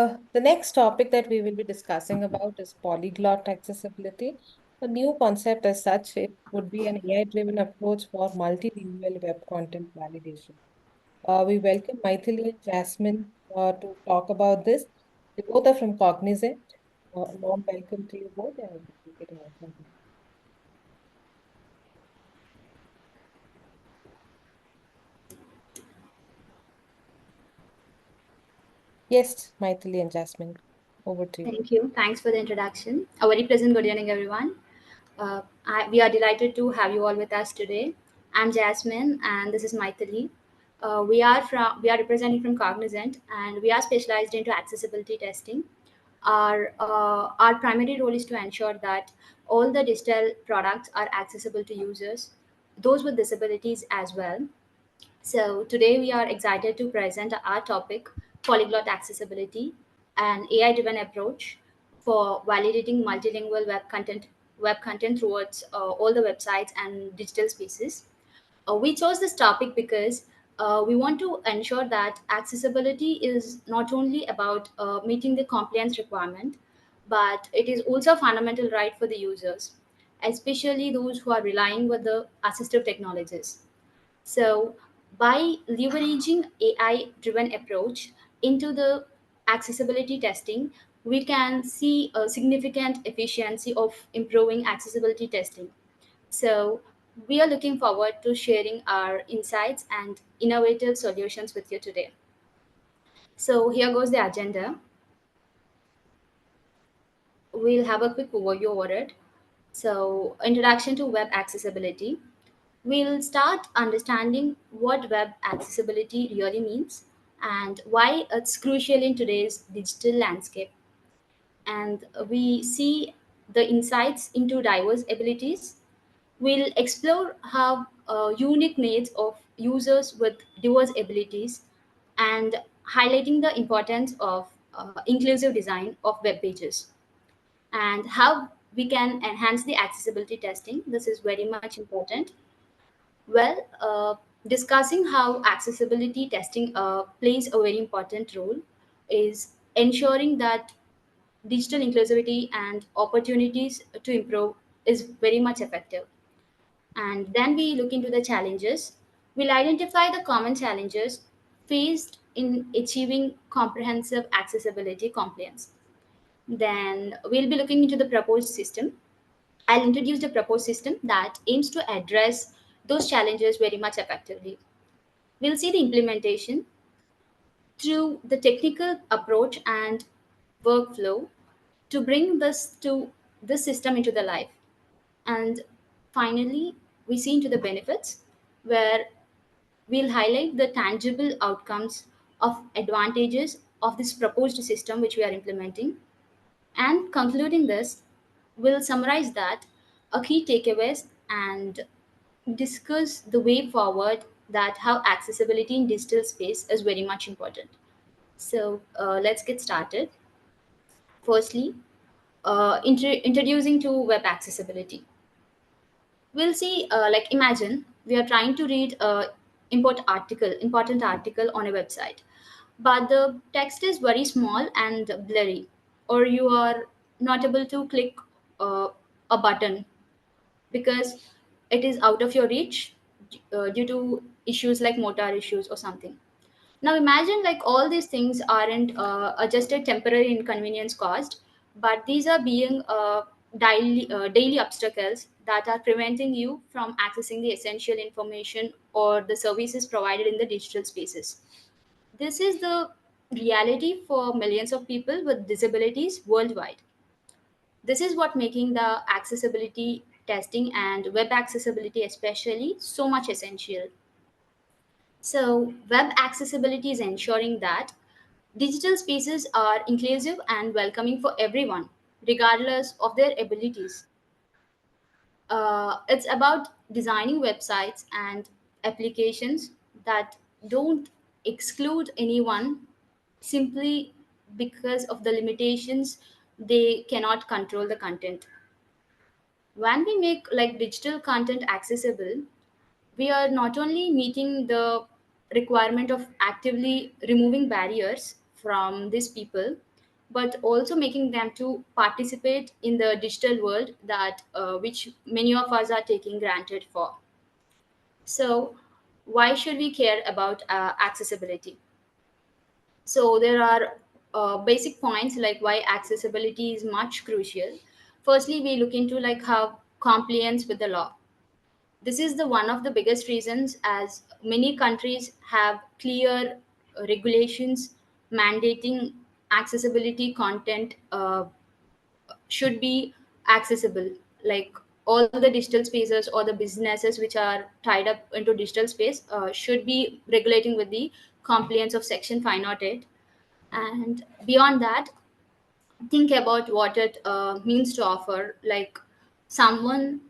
The next topic that we will be discussing about is polyglot accessibility. A new concept as such, it would be an AI-driven approach for multilingual web content validation. We welcome Maithili and Jasmine to talk about this. They both are from Cognizant. A warm welcome to you both, and take it away from here. Yes, Maithili and Jasmine, over to you. Thank you. Thanks for the introduction. A very pleasant good evening, everyone. We are delighted to have you all with us today. I'm Jasmine, and this is Maithili. We are representing from Cognizant, and we are specialized into accessibility testing. Our primary role is to ensure that all the digital products are accessible to users, those with disabilities as well. So, today we are excited to present our topic polyglot accessibility, an AI driven approach for validating multilingual web content towards all the websites and digital spaces. We chose this topic because we want to ensure that accessibility is not only about meeting the compliance requirement, but it is also a fundamental right for the users, especially those who are relying with the assistive technologies. So, by leveraging AI driven approach into the accessibility testing, we can see a significant efficiency of improving accessibility testing. So, we are looking forward to sharing our insights and innovative solutions with you today. So, here goes the agenda. We'll have a quick overview over it. So, introduction to web accessibility. We'll start understanding what web accessibility really means and why it's crucial in today's digital landscape. And we see the insights into diverse abilities. We'll explore how unique needs of users with diverse abilities and highlighting the importance of inclusive design of web pages and how we can enhance the accessibility testing. This is very much important. Well, discussing how accessibility testing plays a very important role is ensuring that digital inclusivity and opportunities to improve is very much effective. And then we look into the challenges. We'll identify the common challenges faced in achieving comprehensive accessibility compliance. Then we'll be looking into the proposed system. I'll introduce the proposed system that aims to address those challenges very much effectively. We'll see the implementation through the technical approach and workflow to bring this system into the life. And finally, we see into the benefits where we'll highlight the tangible outcomes of advantages of this proposed system which we are implementing. And concluding this, we'll summarize that a key takeaways and discuss the way forward that how accessibility in digital space is very much important. So let's get started. Firstly, introducing to web accessibility. We'll see, like imagine we are trying to read a important article on a website, but the text is very small and blurry, or you are not able to click uh, a button because it is out of your reach due to issues like motor issues or something. Now imagine like all these things aren't just a temporary inconvenience caused, but these are being daily obstacles that are preventing you from accessing the essential information or the services provided in the digital spaces. This is the reality for millions of people with disabilities worldwide. This is what making the accessibility testing and web accessibility especially so much essential. So, web accessibility is ensuring that digital spaces are inclusive and welcoming for everyone, regardless of their abilities. It's about designing websites and applications that don't exclude anyone simply because of the limitations they cannot control the content. When we make like digital content accessible, we are not only meeting the requirement of actively removing barriers from these people, but also making them to participate in the digital world that which many of us are taking granted for. So, why should we care about accessibility? So, there are basic points like why accessibility is much crucial. Firstly, we look into like how compliance with the law. This is the one of the biggest reasons, as many countries have clear regulations mandating accessibility content should be accessible, like all the digital spaces or the businesses which are tied up into digital space should be regulating with the compliance of section 508. And beyond that, think about what it means to offer, like someone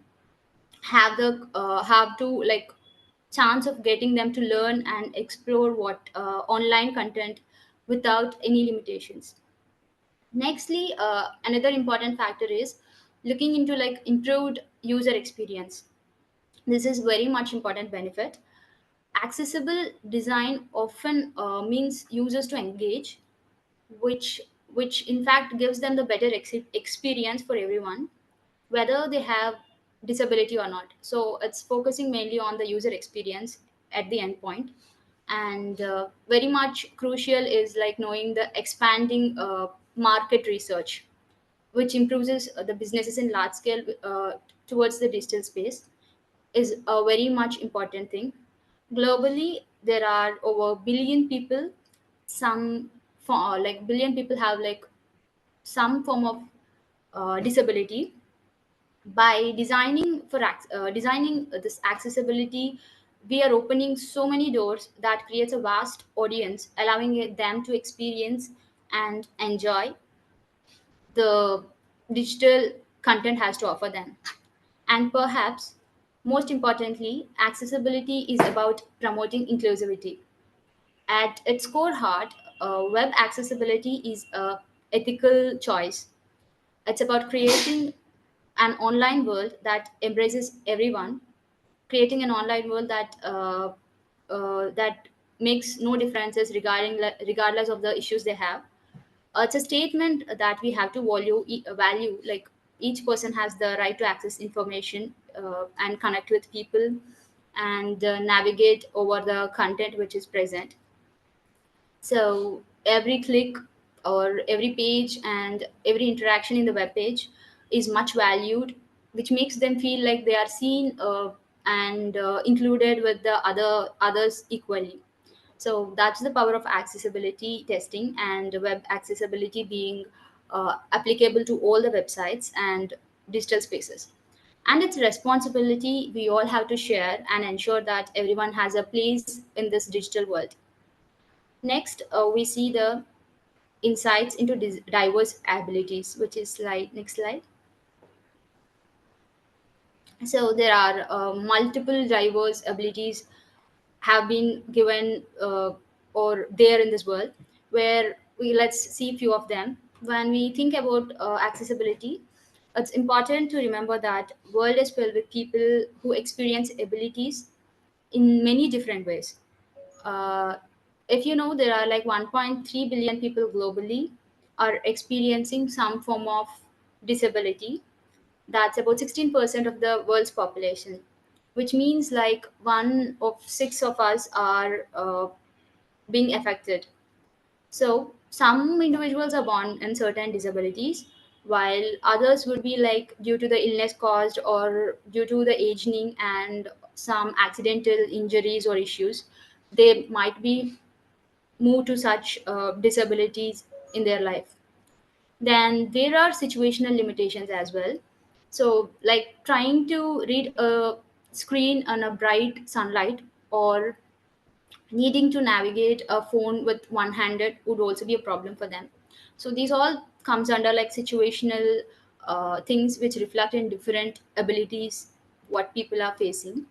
have to like chance of getting them to learn and explore what online content without any limitations. Nextly, another important factor is looking into like improved user experience. This is very much important benefit. Accessible design often means users to engage, which which in fact gives them the better experience for everyone, whether they have disability or not. So it's focusing mainly on the user experience at the endpoint. And very much crucial is like knowing the expanding market research, which improves the businesses in large scale towards the digital space, is a very much important thing. Globally, there are over billion people. Some like billion people have like some form of disability. By designing this accessibility, we are opening so many doors that creates a vast audience, allowing them to experience and enjoy the digital content has to offer them. And perhaps most importantly, accessibility is about promoting inclusivity. At its core heart, web accessibility is a ethical choice. It's about creating an online world that embraces everyone, creating an online world that makes no differences regardless of the issues they have. It's a statement that we have to value like each person has the right to access information and connect with people and navigate over the content which is present. So every click or every page and every interaction in the web page is much valued, which makes them feel like they are seen and included with the others equally. So that's the power of accessibility testing and web accessibility being applicable to all the websites and digital spaces. And it's responsibility we all have to share and ensure that everyone has a place in this digital world. Next, we see the insights into diverse abilities, which is slide next slide. So there are multiple diverse abilities have been given or there in this world, where we let's see few of them. When we think about accessibility, it's important to remember that world is filled with people who experience abilities in many different ways. uh, if you know, there are like 1.3 billion people globally are experiencing some form of disability. That's about 16% of the world's population, which means like one of six of us are being affected. So some individuals are born in certain disabilities, while others would be like due to the illness caused or due to the aging and some accidental injuries or issues, they might be moved to such disabilities in their life. Then there are situational limitations as well. So like trying to read a screen on a bright sunlight, or needing to navigate a phone with one handed would also be a problem for them. So these all comes under like situational things which reflect in different abilities what people are facing.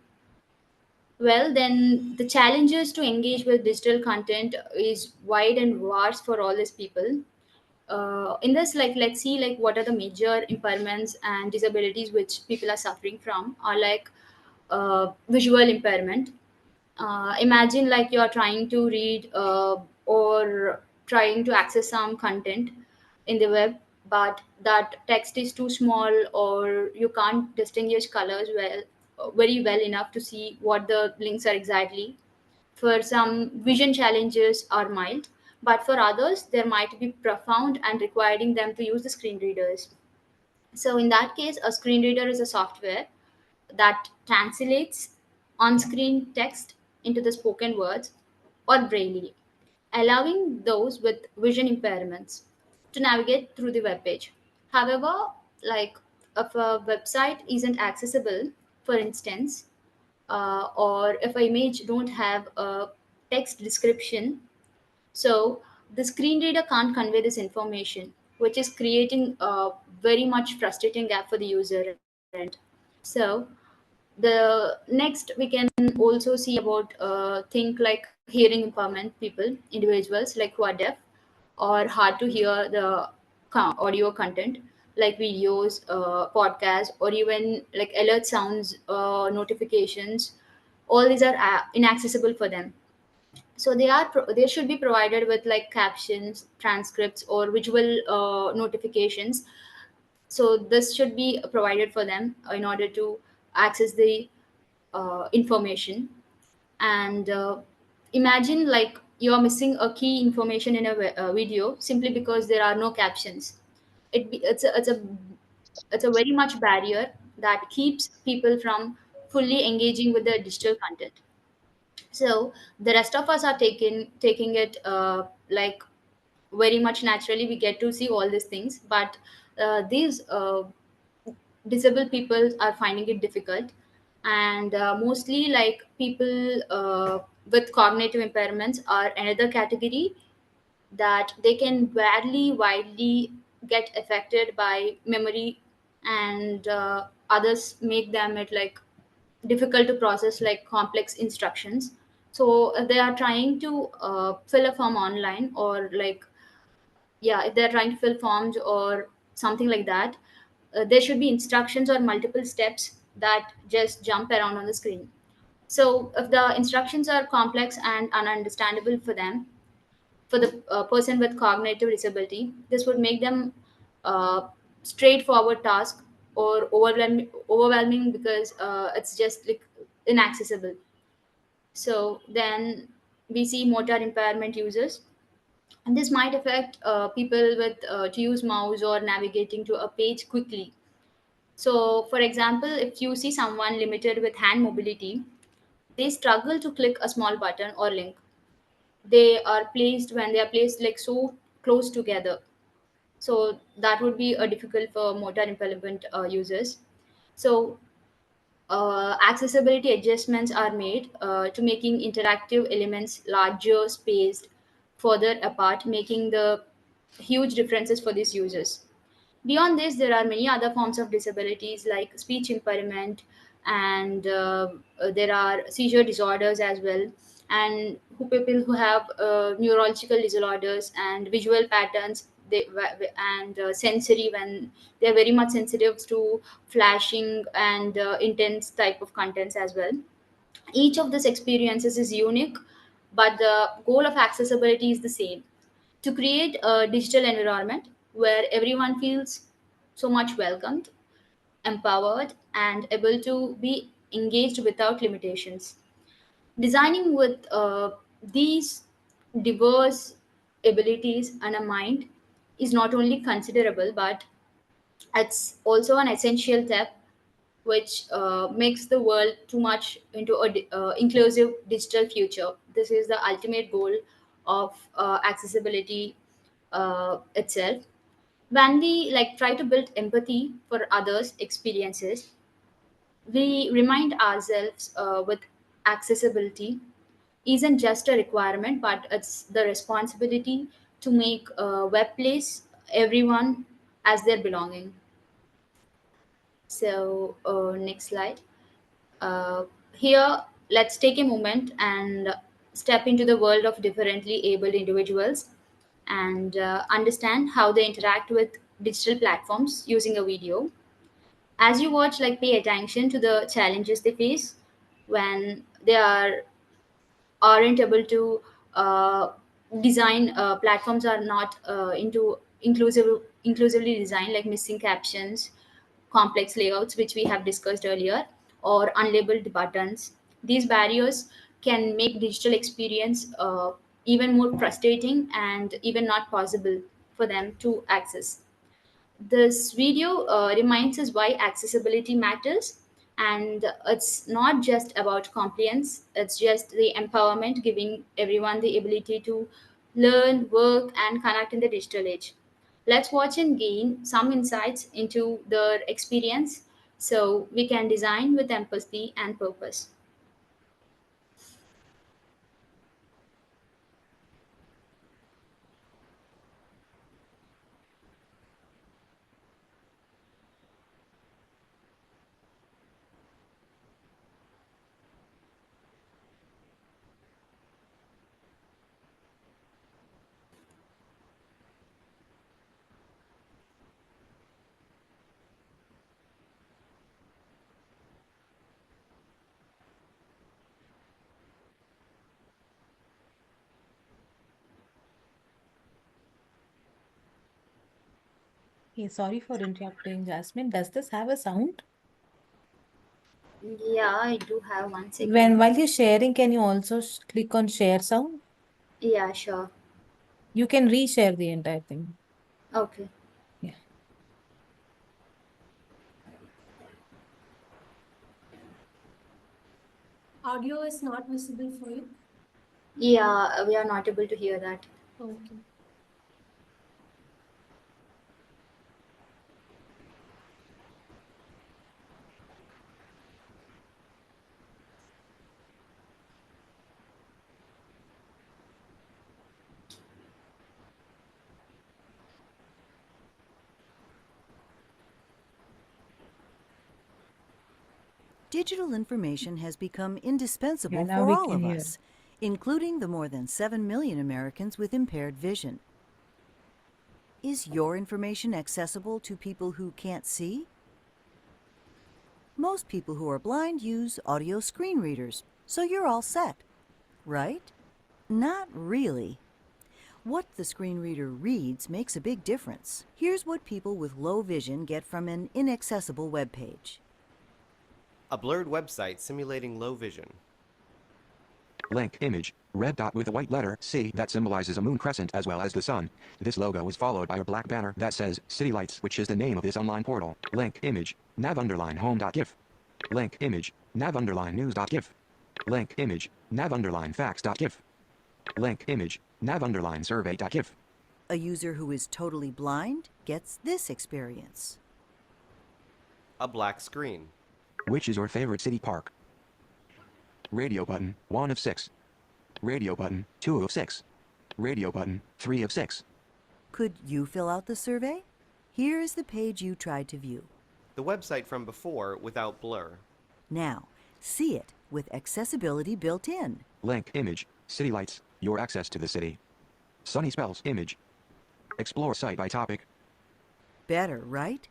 Well, then the challenges to engage with digital content is wide and vast for all these people. In this, like let's see like what are the major impairments and disabilities which people are suffering from, are like visual impairment. Imagine like you're trying to read or trying to access some content, in the web, but that text is too small, or you can't distinguish colors very well enough to see what the links are exactly. For some, vision challenges are mild, but for others, there might be profound and requiring them to use the screen readers. So, in that case, a screen reader is a software that translates on screen text into the spoken words or braille, allowing those with vision impairments to navigate through the web page. However, like if a website isn't accessible, for instance, or if an image don't have a text description, so the screen reader can't convey this information, which is creating a very much frustrating gap for the user end. So the next we can also see about think like hearing impairment people, individuals like who are deaf or hard to hear the audio content like videos, podcasts, or even like alert sounds, notifications. All these are inaccessible for them. So they should be provided with like captions, transcripts, or visual notifications. So this should be provided for them in order to access the information. And imagine like you are missing a key information in a video simply because there are no captions. It's a very much barrier that keeps people from fully engaging with the digital content. So the rest of us are taking it like very much naturally. We get to see all these things, but these disabled people are finding it difficult. And mostly like people with cognitive impairments are another category that they can badly widely get affected by memory, and others make them it like difficult to process like complex instructions. So if they are trying to fill a form online, or like, yeah, if they're trying to fill forms or something like that, there should be instructions or multiple steps that just jump around on the screen. So if the instructions are complex and ununderstandable for them, for the person with cognitive disability, this would make them uh, straightforward task or overwhelming because it's just like inaccessible. So then we see motor impairment users, and this might affect people with to use mouse or navigating to a page quickly. So for example, if you see someone limited with hand mobility, they struggle to click a small button or link. They are placed when they are placed like so close together, so that would be difficult for motor impairment users. So accessibility adjustments are made to making interactive elements larger spaced further apart, making the huge differences for these users. Beyond this, there are many other forms of disabilities like speech impairment, and there are seizure disorders as well, and people who have neurological disorders and visual patterns. And sensory, when they're very much sensitive to flashing and intense type of contents as well. Each of these experiences is unique, but the goal of accessibility is the same: to create a digital environment where everyone feels so much welcomed, empowered, and able to be engaged without limitations. Designing with these diverse abilities and a mind is not only considerable, but it's also an essential step which makes the world too much into a inclusive digital future. This is the ultimate goal of accessibility itself. When we like try to build empathy for others experiences, we remind ourselves with accessibility isn't just a requirement, but it's the responsibility to make a web place everyone as their belonging. So next slide. uh, Here, let's take a moment and step into the world of differently abled individuals and understand how they interact with digital platforms using a video. As you watch, like pay attention to the challenges they face when they aren't able to uh, design platforms, are not into inclusively designed, like missing captions, complex layouts, which we have discussed earlier, or unlabeled buttons. These barriers can make digital experience even more frustrating and even not possible for them to access. This video reminds us why accessibility matters, and it's not just about compliance, it's just the empowerment, giving everyone the ability to learn, work, and connect in the digital age. Let's watch and gain some insights into their experience so we can design with empathy and purpose. Hey, sorry for interrupting, Jasmine. Does this have a sound? Yeah, I do have one second. When while you're sharing, can you also click on share sound? Yeah, sure. You can reshare the entire thing. Okay. Yeah. Audio is not visible for you. Yeah, we are not able to hear that. Okay. Digital information has become Yeah, indispensable now for we all can of hear. us, including the more than 7 million Americans with impaired vision. Is your information accessible to people who can't see? Most people who are blind use audio screen readers, so you're all set, right? Not really. What the screen reader reads makes a big difference. Here's what people with low vision get from an inaccessible web page. A blurred website simulating low vision. Link image, red dot with a white letter C that symbolizes a moon crescent as well as the sun. This logo is followed by a black banner that says City Lights, which is the name of this online portal. Link image, nav underline home dot gif. Link image, nav underline news dot gif. Link image, nav underline facts dot gif. Link image, nav underline survey dot gif. A user who is totally blind gets this experience. A black screen. Which is your favorite city park? Radio button, 1 of 6. Radio button, 2 of 6. Radio button, 3 of 6. Could you fill out the survey? Here is the page you tried to view. The website from before without blur. Now, see it with accessibility built in. Link image, city lights, your access to the city. Sunny spells image. Explore site by topic. Better, right?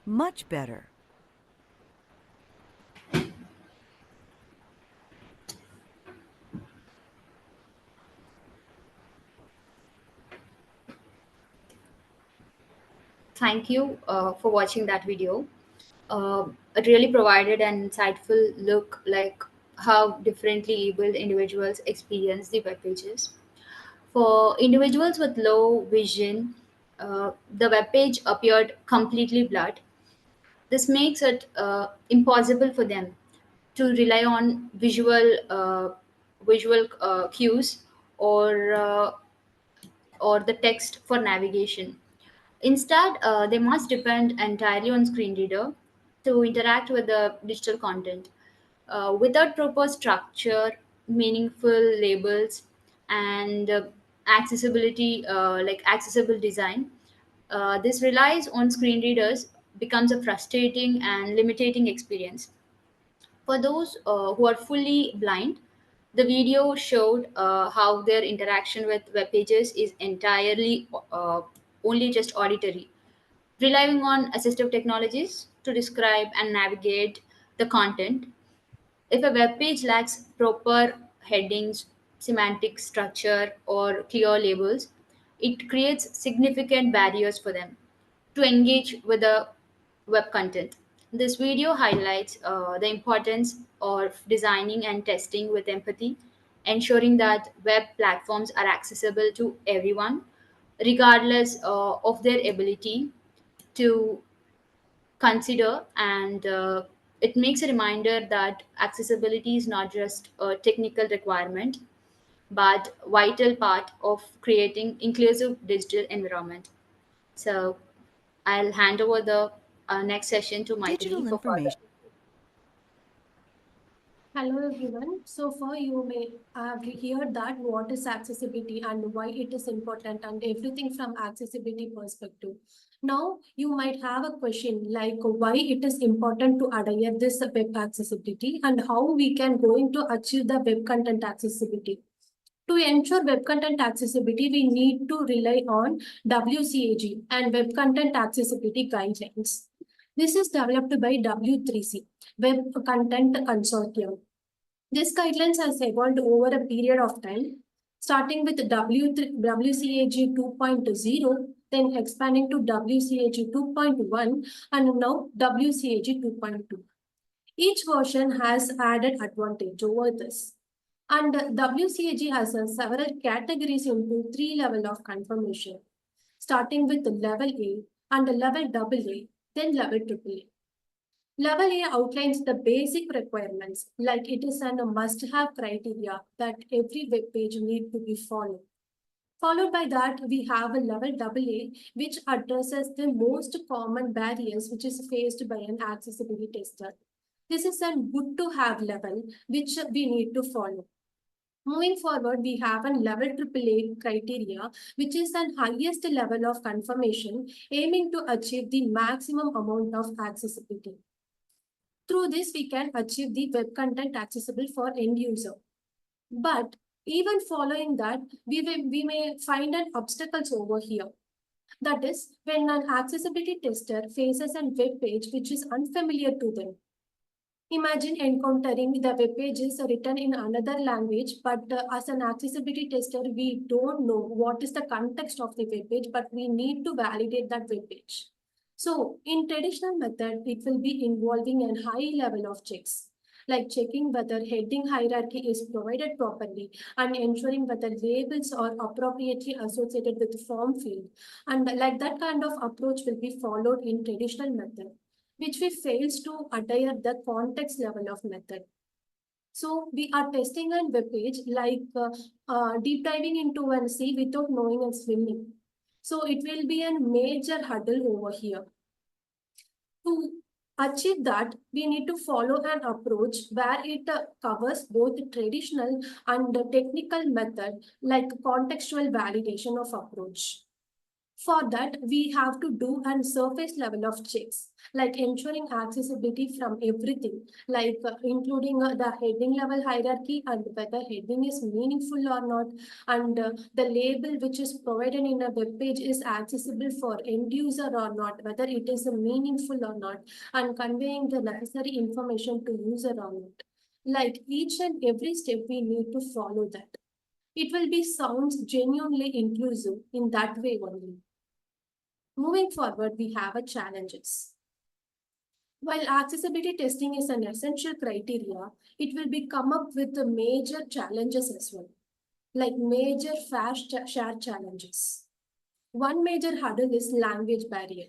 Much better. Thank you for watching that video. It really provided an insightful look like how differently abled individuals experience the web pages. For individuals with low vision, the web page appeared completely blurred. This makes it impossible for them to rely on visual cues or the text for navigation. Instead, they must depend entirely on screen reader to interact with the digital content. Without proper structure, meaningful labels, and accessibility, like accessible design, this relies on screen readers becomes a frustrating and limiting experience. For those who are fully blind, the video showed how their interaction with web pages is entirely only just auditory, relying on assistive technologies to describe and navigate the content. If a web page lacks proper headings, semantic structure, or clear labels, it creates significant barriers for them to engage with the web content. This video highlights the importance of designing and testing with empathy, ensuring that web platforms are accessible to everyone, regardless of their ability to consider. And it makes a reminder that accessibility is not just a technical requirement, but vital part of creating inclusive digital environment. So I'll hand over the next session to Maitri Digital for further. information. Hello everyone. So far you may have heard that what is accessibility and why it is important and everything from accessibility perspective. Now you might have a question like why it is important to adhere this web accessibility and how we can going to achieve the web content accessibility. To ensure web content accessibility, we need to rely on WCAG and Web Content Accessibility Guidelines. This is developed by W3C, Web Content Consortium. This guidelines has evolved over a period of time, starting with WCAG 2.0, then expanding to WCAG 2.1, and now WCAG 2.2. Each version has added advantage over this. And WCAG has several categories into three levels of confirmation, starting with level A and level AA, then level AAA. Level A outlines the basic requirements, like it is a must-have criteria that every web page need to be followed. Followed by that, we have a level AA, which addresses the most common barriers which is faced by an accessibility tester. This is a good to have level which we need to follow. Moving forward, we have a level AAA criteria, which is the highest level of confirmation, aiming to achieve the maximum amount of accessibility. Through this, we can achieve the web content accessible for end user. But even following that, we may find an obstacles over here. That is, when an accessibility tester faces a web page which is unfamiliar to them. Imagine encountering the web pages written in another language, but as an accessibility tester, we don't know what is the context of the web page, but we need to validate that web page. So in traditional method, it will be involving a high level of checks, like checking whether heading hierarchy is provided properly and ensuring whether labels are appropriately associated with the form field. And like that kind of approach will be followed in traditional method, which we fails to adhere the context level of method. So we are testing a web page like deep diving into an sea without knowing and swimming. So it will be a major hurdle over here. To achieve that, we need to follow an approach where it covers both traditional and technical method like contextual validation of approach. For that, we have to do a surface level of checks, like ensuring accessibility from everything, like including the heading level hierarchy and whether heading is meaningful or not, and the label which is provided in a web page is accessible for end user or not, whether it is meaningful or not, and conveying the necessary information to user or not. Like each and every step, we need to follow that. It will be sounds genuinely inclusive in that way only. Moving forward, we have a challenges. While accessibility testing is an essential criteria, it will be come up with the major challenges as well, like major fast share challenges. One major hurdle is language barrier.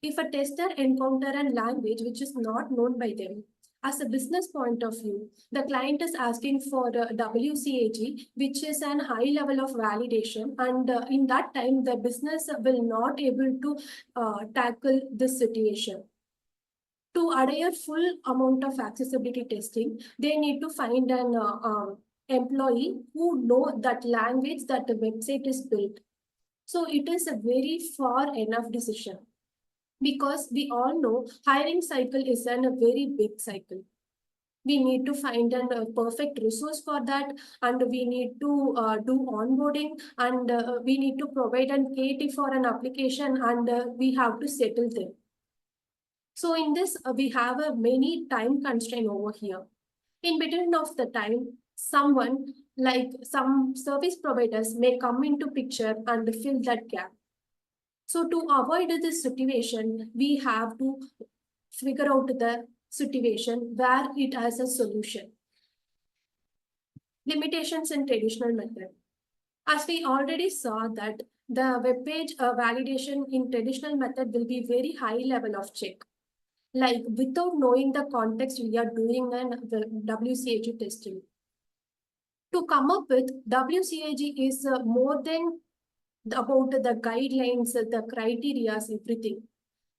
If a tester encounter a language which is not known by them, as a business point of view, the client is asking for a WCAG, which is an high level of validation, and in that time, the business will not able to tackle this situation. To adhere full amount of accessibility testing, they need to find an employee who know that language that the website is built. So it is a very far enough decision, because we all know hiring cycle is a very big cycle. We need to find a perfect resource for that, and we need to do onboarding, and we need to provide an KT for an application, and we have to settle them. So in this, we have a many time constraint over here. In between of the time, someone like some service providers may come into picture and fill that gap. So to avoid this situation, we have to figure out the situation where it has a solution. Limitations in traditional method. As we already saw that the web page validation in traditional method will be very high level of check. Like without knowing the context, we are doing an WCAG testing. To come up with WCAG is more than about the guidelines, the criteria, everything.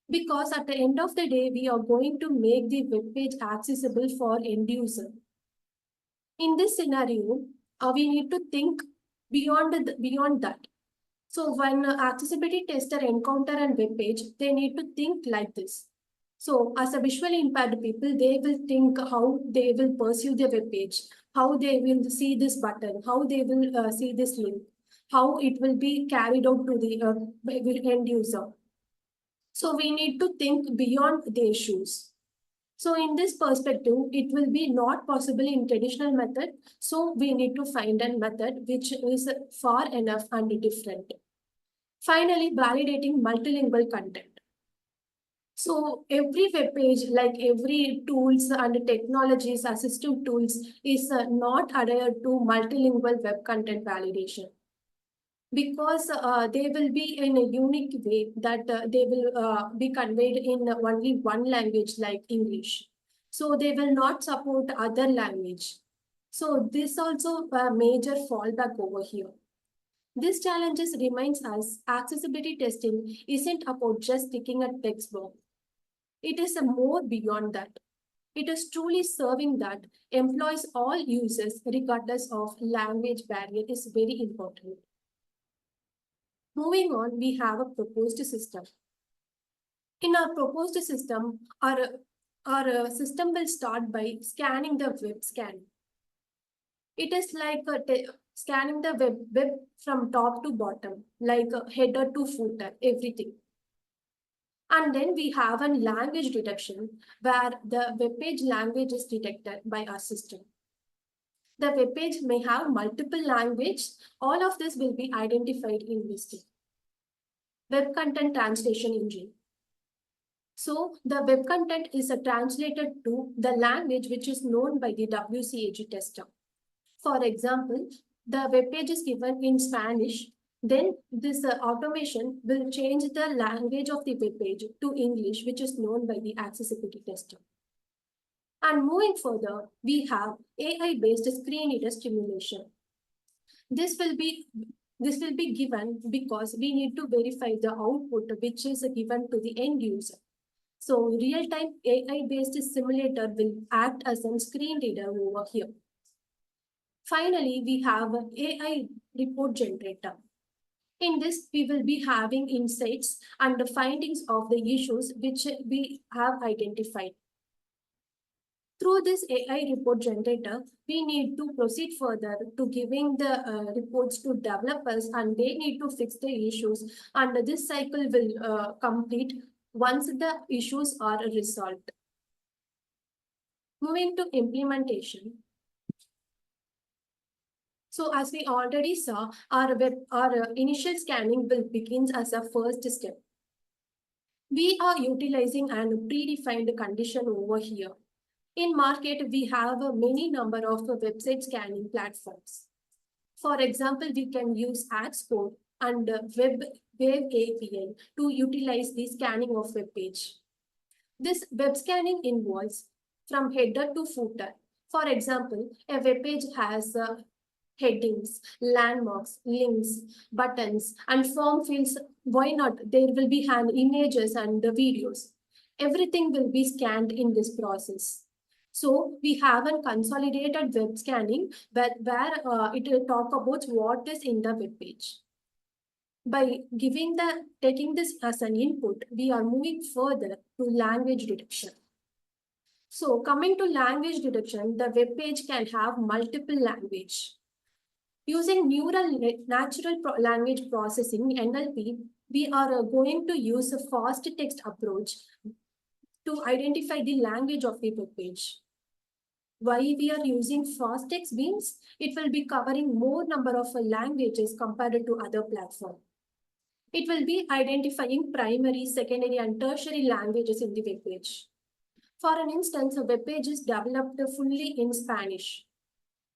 Because at the end of the day, we are going to make the web page accessible for end user. In this scenario, we need to think beyond that. So when accessibility tester encounter a web page, they need to think like this. So as a visually impaired people, they will think how they will pursue the web page, how they will see this button, how they will see this link, how it will be carried out to the end user. So we need to think beyond the issues. So in this perspective, it will be not possible in traditional method. So we need to find a method which is far enough and different. Finally, validating multilingual content. So every web page, like every tools and technologies, assistive tools is not adhered to multilingual web content validation because they will be in a unique way that they will be conveyed in only one language like English. So they will not support other language. So this also a major fallback over here. This challenges reminds us accessibility testing isn't about just ticking a text box. It is a more beyond that. It is truly serving that employs all users regardless of language barrier is very important. Moving on, we have a proposed system. In our proposed system, our system will start by scanning the web scan. It is like scanning the web from top to bottom, like header to footer, everything. And then we have a language detection where the web page language is detected by our system. The web page may have multiple languages. All of this will be identified in this web content translation engine. So the web content is translated to the language which is known by the WCAG tester. For example, the web page is given in Spanish, then this automation will change the language of the web page to English, which is known by the accessibility tester. And moving further, we have AI-based screen reader stimulation. This will be given because we need to verify the output which is given to the end user. So real-time AI-based simulator will act as a screen reader over here. Finally, we have an AI report generator. In this, we will be having insights and the findings of the issues which we have identified. Through this AI report generator, we need to proceed further to giving the reports to developers and they need to fix the issues and this cycle will complete once the issues are resolved. Moving to implementation. So as we already saw, our initial scanning will begin as a first step. We are utilizing a predefined condition over here. In market, we have a many number of website scanning platforms. For example, we can use Axcode and Web API to utilize the scanning of web page. This web scanning involves from header to footer. For example, a web page has headings, landmarks, links, buttons, and form fields. Why not? There will be images and the videos. Everything will be scanned in this process. So we have a consolidated web scanning where it will talk about what is in the web page. By taking this as an input, we are moving further to language detection. So coming to language detection, the web page can have multiple language. Using natural language processing, NLP, we are going to use a fast text approach to identify the language of the web page. Why we are using fast text means it will be covering more number of languages compared to other platform. It will be identifying primary, secondary, and tertiary languages in the web page. For an instance, a web page is developed fully in Spanish.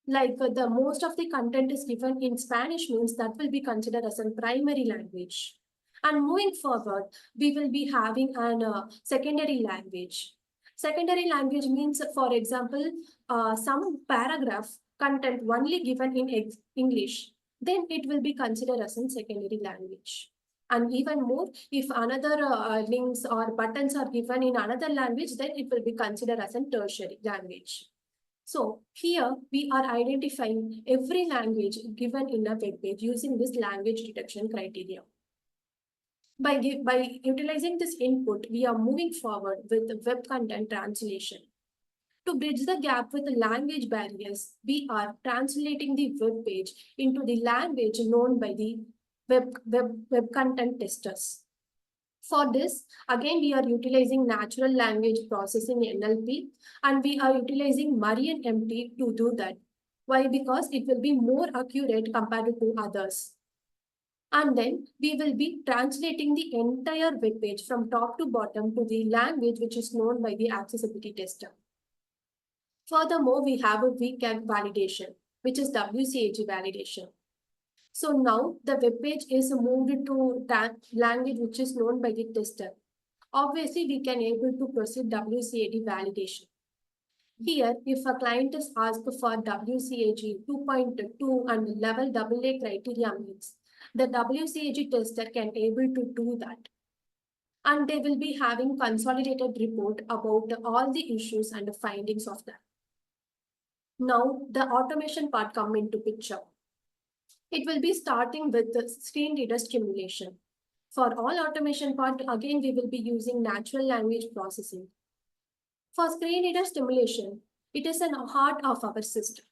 Like the most of the content is given in Spanish means that will be considered as a primary language. And moving forward, we will be having an secondary language. Secondary language means, for example, some paragraph content only given in English, then it will be considered as a secondary language. And even more, if another links or buttons are given in another language, then it will be considered as a tertiary language. So here we are identifying every language given in a web page using this language detection criteria. By utilizing this input, we are moving forward with web content translation. To bridge the gap with the language barriers, we are translating the web page into the language known by the web content testers. For this, again, we are utilizing natural language processing NLP, and we are utilizing MarianMT to do that. Why? Because it will be more accurate compared to others. And then we will be translating the entire web page from top to bottom to the language which is known by the accessibility tester. Furthermore, we have a WCAG validation, which is WCAG validation. So now the web page is moved to that language which is known by the tester. Obviously, we can able to proceed WCAG validation. Here, if a client is asked for WCAG 2.2 and level AA criteria means, the WCAG tester can able to do that. And they will be having consolidated report about all the issues and the findings of that. Now, the automation part come into picture. It will be starting with the screen reader stimulation. For all automation part, again, we will be using natural language processing. For screen reader stimulation, it is an heart of our system.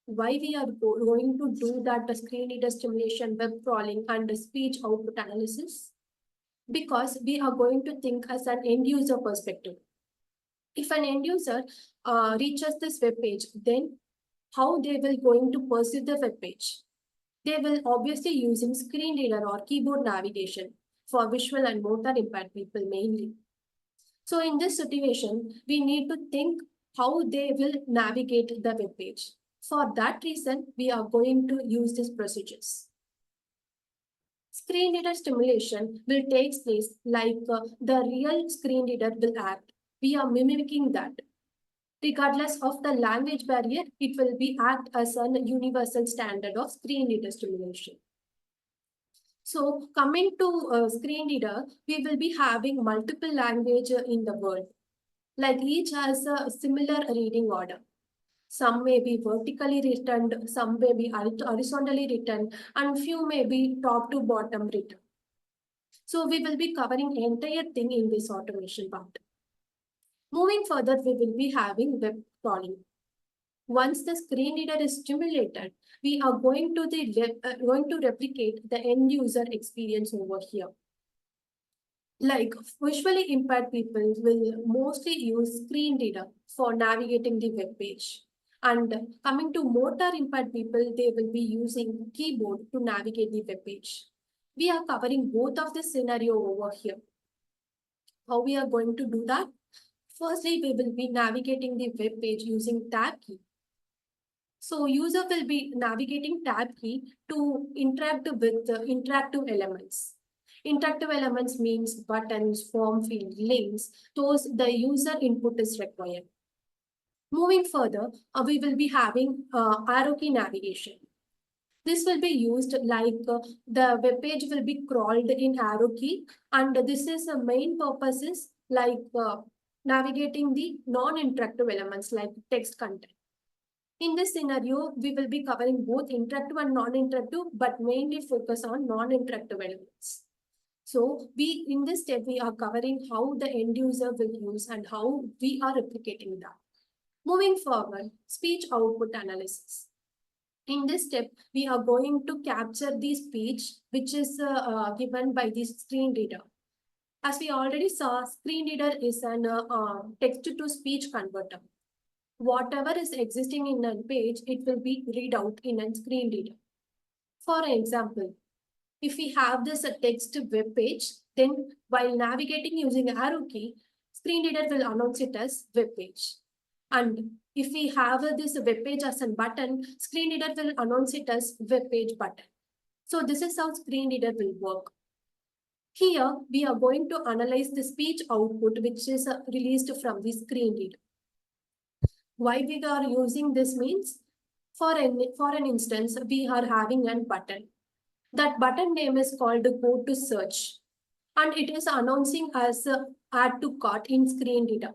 Why we are going to do that, the screen reader stimulation, web crawling, and the speech output analysis? Because we are going to think as an end user perspective. If an end user reaches this web page, then how they will going to perceive the web page? They will obviously using screen reader or keyboard navigation for visual and motor impaired people mainly. So in this situation, we need to think how they will navigate the web page. For that reason, we are going to use these procedures. Screen reader stimulation will take place like the real screen reader will act. We are mimicking that. Regardless of the language barrier, it will be act as a universal standard of screen reader stimulation. So coming to screen reader, we will be having multiple language in the world. Like each has a similar reading order. Some may be vertically written, some may be horizontally written, and few may be top to bottom written. So we will be covering the entire thing in this automation part. Moving further, we will be having web crawling. Once the screen reader is stimulated, we are going to replicate the end user experience over here. Like visually impaired people will mostly use screen reader for navigating the web page. And coming to motor impaired people, they will be using keyboard to navigate the web page. We are covering both of the scenario over here. How we are going to do that? Firstly, we will be navigating the web page using tab key. So user will be navigating tab key to interact with the interactive elements. Interactive elements means buttons, form field, links, those the user input is required. Moving further, we will be having arrow key navigation. This will be used like the web page will be crawled in arrow key, and this is the main purpose is like navigating the non-interactive elements like text content. In this scenario, we will be covering both interactive and non-interactive, but mainly focus on non-interactive elements. So in this step, we are covering how the end user will use and how we are replicating that. Moving forward, speech output analysis. In this step, we are going to capture the speech which is given by the screen reader. As we already saw, screen reader is an text-to-speech converter. Whatever is existing in a page, it will be read out in a screen reader. For example, if we have this text web page, then while navigating using arrow key, screen reader will announce it as web page. And if we have this web page as a button, screen reader will announce it as web page button. So this is how screen reader will work. Here, we are going to analyze the speech output which is released from the screen reader. Why we are using this means, for an instance, we are having a button. That button name is called Go to Search, and it is announcing as Add to Cart in screen reader.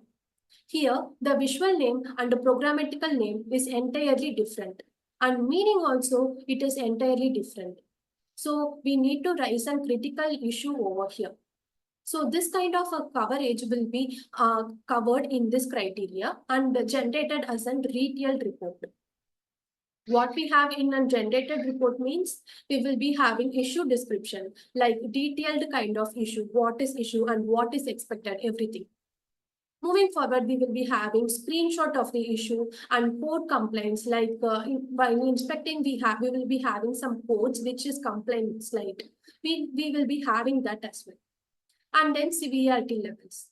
Here, the visual name and the programmatical name is entirely different, and meaning also it is entirely different. So we need to raise a critical issue over here. So this kind of a coverage will be covered in this criteria and generated as a detailed report. What we have in a generated report means we will be having issue description, like detailed kind of issue, what is issue and what is expected, everything. Moving forward, we will be having screenshot of the issue and code complaints, like while inspecting, we will be having some codes, which is complaint slide. We will be having that as well. And then severity levels.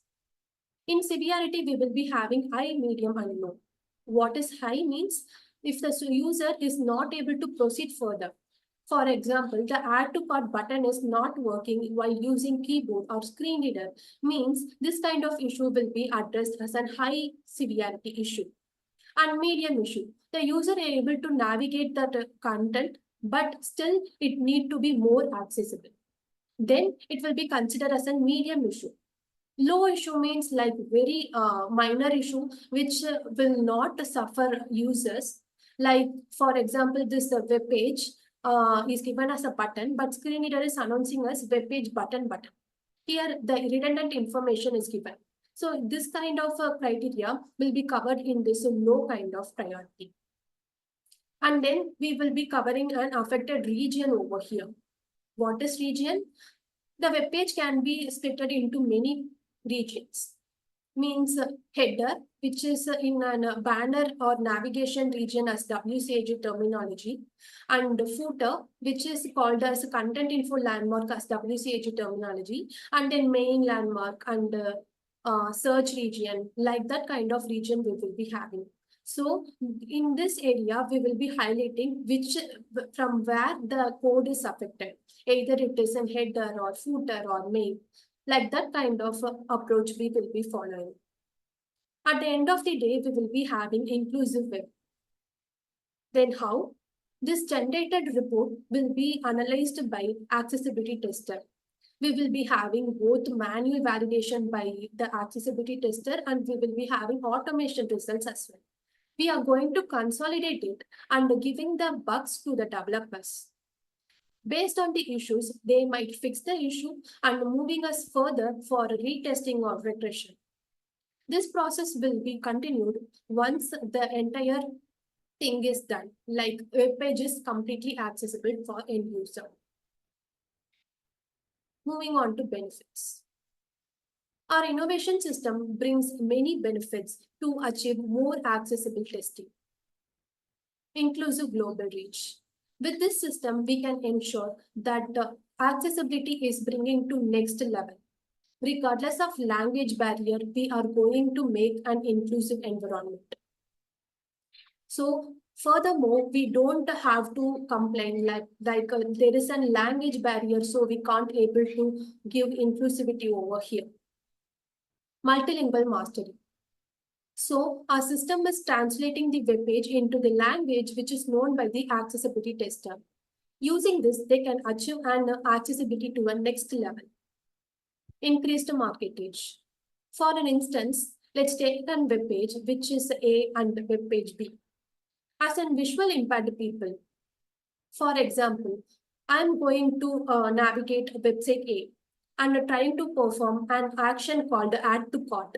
In severity, we will be having high, medium, and low. What is high means if the user is not able to proceed further. For example, the add to cart button is not working while using keyboard or screen reader means this kind of issue will be addressed as a high severity issue. And medium issue, the user is able to navigate that content, but still it need to be more accessible. Then it will be considered as a medium issue. Low issue means like very minor issue which will not suffer users. Like for example, this web page is given as a button, but screen reader is announcing as web page button button. Here the redundant information is given. So this kind of criteria will be covered in this low kind of priority. And then we will be covering an affected region over here. What is region? The web page can be split into many regions. Means header, which is in a banner or navigation region as WCAG terminology, and footer, which is called as content info landmark as WCAG terminology, and then main landmark and search region, like that kind of region we will be having. So in this area, we will be highlighting which from where the code is affected. Either it is in header or footer or main. Like that kind of approach we will be following. At the end of the day, we will be having inclusive web. Then how? This generated report will be analyzed by accessibility tester. We will be having both manual validation by the accessibility tester and we will be having automation results as well. We are going to consolidate it and giving the bugs to the developers. Based on the issues, they might fix the issue and moving us further for retesting or regression. This process will be continued once the entire thing is done, like web page is completely accessible for end user. Moving on to benefits. Our innovation system brings many benefits to achieve more accessible testing. Inclusive global reach. With this system, we can ensure that accessibility is bringing to next level. Regardless of language barrier, we are going to make an inclusive environment. So furthermore, we don't have to complain like there is a language barrier, so we can't able to give inclusivity over here. Multilingual mastery. So our system is translating the web page into the language which is known by the accessibility tester. Using this, they can achieve an accessibility to a next level. Increased market reach. For an instance, let's take a web page which is A and web page B. As a visual impaired people, for example, I'm going to navigate website A and trying to perform an action called add to cart.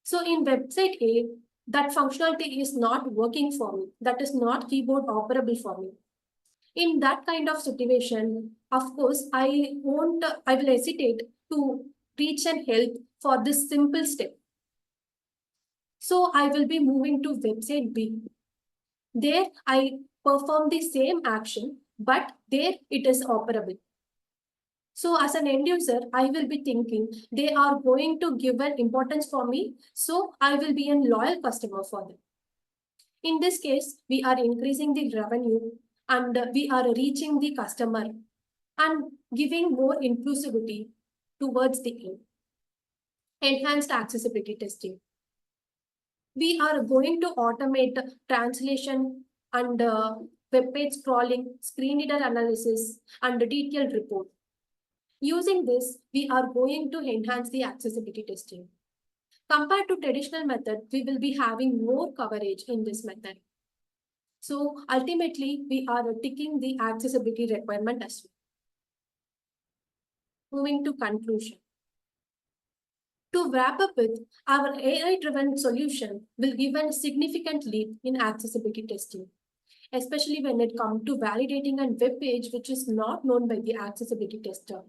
So in website A, that functionality is not working for me. That is not keyboard operable for me. In that kind of situation, of course, I will hesitate to reach and help for this simple step. So I will be moving to website B. There I perform the same action, but there it is operable. So as an end user, I will be thinking they are going to give an importance for me, so I will be a loyal customer for them. In this case, we are increasing the revenue and we are reaching the customer and giving more inclusivity towards the end. Enhanced accessibility testing. We are going to automate translation and web page scrolling, screen reader analysis, and detailed report. Using this, we are going to enhance the accessibility testing. Compared to traditional method, we will be having more coverage in this method. So ultimately, we are ticking the accessibility requirement as well. Moving to conclusion. To wrap up with, our AI-driven solution will give a significant leap in accessibility testing, especially when it comes to validating a web page which is not known by the accessibility tester.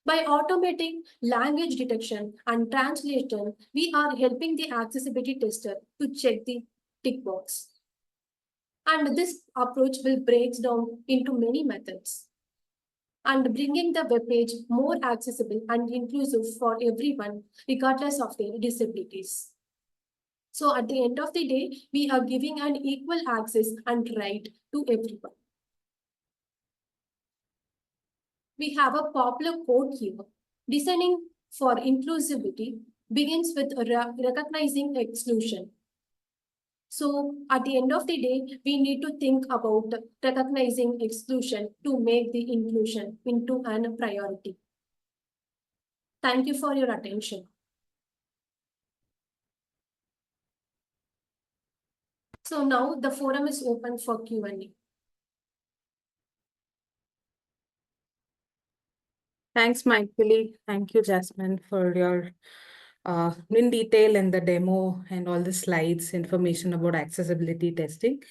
By automating language detection and translation, we are helping the accessibility tester to check the tick box. And this approach will break down into many methods and bringing the web page more accessible and inclusive for everyone, regardless of their disabilities. So at the end of the day, we are giving an equal access and right to everyone. We have a popular quote here. Designing for inclusivity begins with recognizing exclusion. So at the end of the day, we need to think about recognizing exclusion to make the inclusion into a priority. Thank you for your attention. So now the forum is open for Q&A. Thanks, Michael. Thank you, Jasmine, for your in detail and the demo and all the slides, information about accessibility testing.